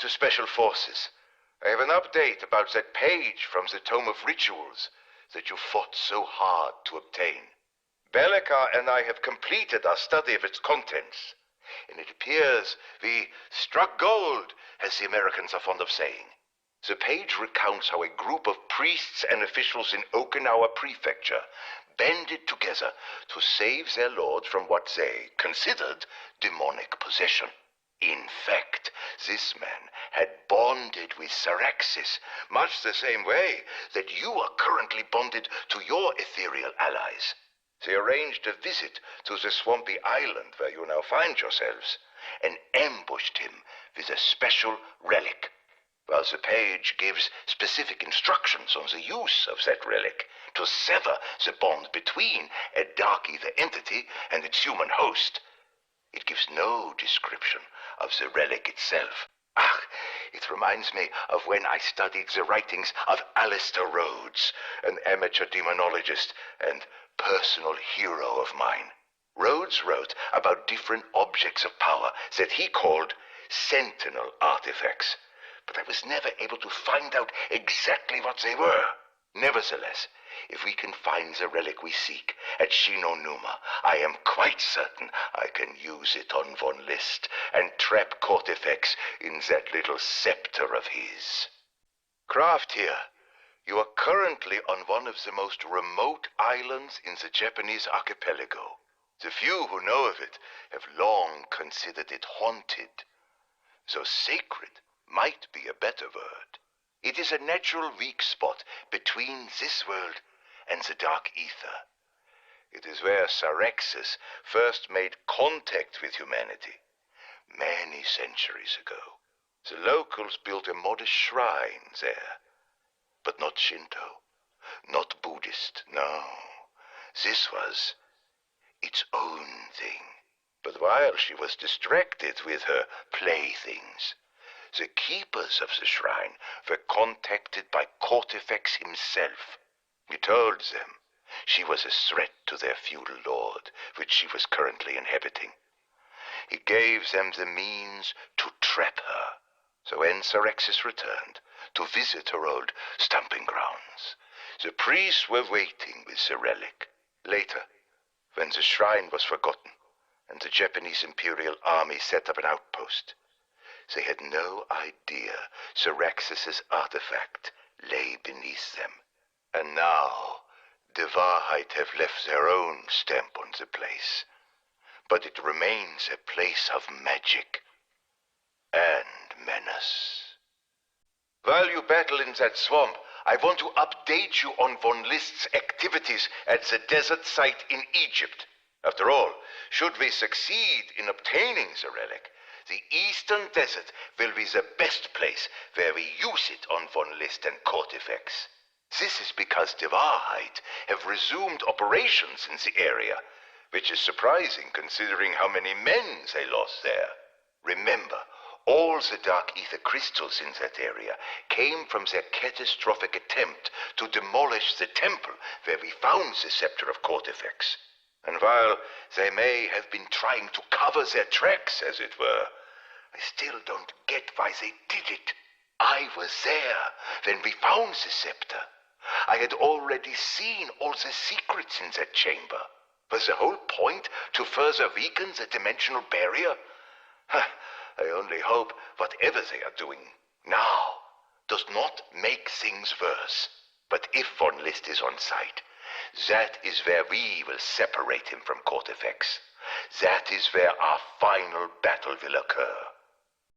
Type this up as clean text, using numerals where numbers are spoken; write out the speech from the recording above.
to Special Forces. I have an update about that page from the Tome of Rituals that you fought so hard to obtain. Bellica and I have completed our study of its contents, and it appears we struck gold, as the Americans are fond of saying. The page recounts how a group of priests and officials in Okinawa Prefecture banded together to save their lord from what they considered demonic possession. In fact, this man had bonded with Syraxis, much the same way that you are currently bonded to your ethereal allies. They arranged a visit to the swampy island where you now find yourselves, and ambushed him with a special relic. While the page gives specific instructions on the use of that relic to sever the bond between a Dark Aether entity and its human host, it gives no description of the relic itself. It reminds me of when I studied the writings of Alistair Rhodes, an amateur demonologist and personal hero of mine. Rhodes wrote about different objects of power that he called sentinel artifacts, but I was never able to find out exactly what they were. Nevertheless, if we can find the relic we seek at Numa, I am quite certain I can use it on Von List and trap Cortifex in that little scepter of his. Krafft here. You are currently on one of the most remote islands in the Japanese archipelago. The few who know of it have long considered it haunted, though sacred might be a better word. It is a natural weak spot between this world and the Dark Aether. It is where Syraxis first made contact with humanity, many centuries ago. The locals built a modest shrine there, but not Shinto, not Buddhist, no. This was its own thing. But while she was distracted with her playthings, the keepers of the shrine were contacted by Cortifex himself. He told them she was a threat to their feudal lord, which she was currently inhabiting. He gave them the means to trap her. So when Syraxis returned to visit her old stomping grounds, the priests were waiting with the relic. Later, when the shrine was forgotten and the Japanese Imperial Army set up an outpost, they had no idea Syraxis's artifact lay beneath them. And now, the Wahrheit have left their own stamp on the place. But it remains a place of magic and menace. While you battle in that swamp, I want to update you on Von List's activities at the desert site in Egypt. After all, should we succeed in obtaining the relic, the Eastern Desert will be the best place where we use it on Von List and Cortifex. This is because the Wahrheit have resumed operations in the area, which is surprising considering how many men they lost there. Remember, all the Dark Aether crystals in that area came from their catastrophic attempt to demolish the temple where we found the scepter of Cortifex. And while they may have been trying to cover their tracks, as it were, I still don't get why they did it. I was there when we found the scepter. I had already seen all the secrets in that chamber. Was the whole point to further weaken the dimensional barrier? I only hope whatever they are doing now does not make things worse. But if Von List is on site, that is where we will separate him from Cortifex. That is where our final battle will occur.